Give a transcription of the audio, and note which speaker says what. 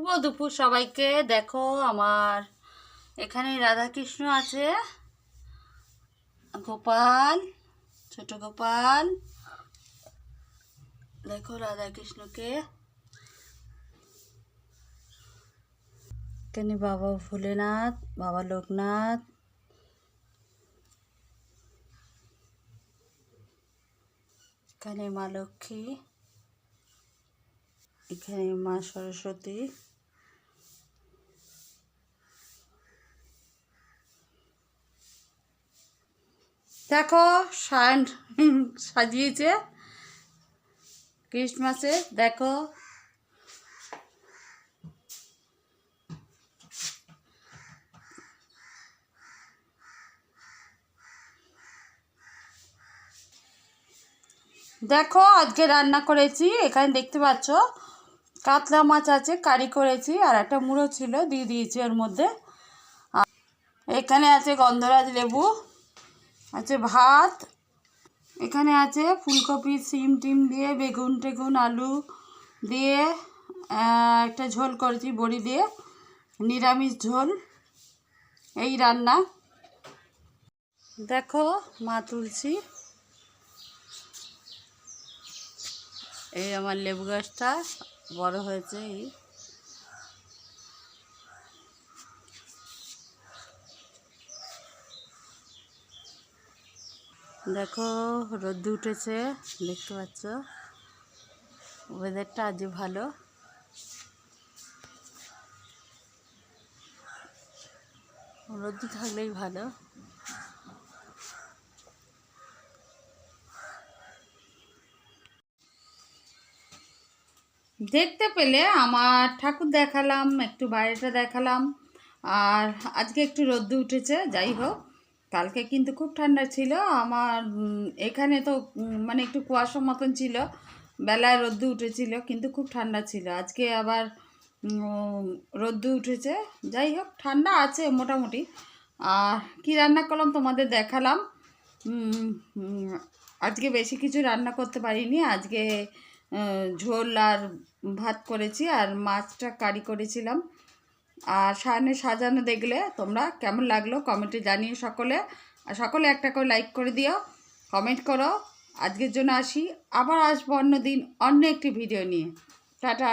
Speaker 1: শুভ দুপুর সবাইকে। দেখো আমার এখানে রাধাকৃষ্ণ আছে, গোপাল, ছোট গোপাল। দেখো রাধাকৃষ্ণকে। এখানে বাবা ভোলেনাথ, বাবা লোকনাথ, এখানে মা লক্ষ্মী, এখানে মা সরস্বতী। দেখো সাজিয়েছে ক্রিসমাসে। দেখো দেখো আজকে রান্না করেছি, এখানে দেখতে পাচ্ছ কাতলা মাছ আছে, কারি করেছি, আর একটা মুড়ো ছিল দিয়ে দিয়েছি ওর মধ্যে। এখানে আছে গন্ধরাজ লেবু, আছে ভাত, এখানে আছে ফুলকপি সিম টিম দিয়ে বেগুন টেগুন আলু দিয়ে একটা ঝোল করেছি বড়ি দিয়ে, নিরামিষ ঝোল। এই রান্না। দেখো মা তুলসী, এই আমার লেবু গাছটা বড় হয়েছে। এই দেখো রোদ উঠেছে, দেখতে পাচ্ছ ওয়েদারটা আজ ভালো। রোদ থাকলেই ভালো। দেখতে পেলে আমার ঠাকুর দেখালাম, একটু বাইরেটা দেখালাম, আর আজকে একটু রোদ উঠেছে। যাই হোক, কালকে কিন্তু খুব ঠান্ডা ছিল আমার এখানে তো, মানে একটু কুয়াশার মতন ছিল, বেলায় রোদ্দু উঠেছিল কিন্তু খুব ঠান্ডা ছিল। আজকে আবার রোদ্দু উঠেছে। যাই হোক, ঠান্ডা আছে মোটামুটি। আর কি রান্না করলাম তোমাদের দেখালাম। আজকে বেশি কিছু রান্না করতে পারিনি। আজকে ঝোল আর ভাত করেছি, আর মাছটা কারি করেছিলাম। আর সাজানো দেখলে তোমরা কেমন লাগলো কমেন্টে জানিয়ে সকলে। আর সকলে একটা করে লাইক করে দিও, কমেন্ট করো। আজকের জন্য আসি, আবার আসবো অন্য দিন অন্য একটি ভিডিও নিয়ে। টাটা।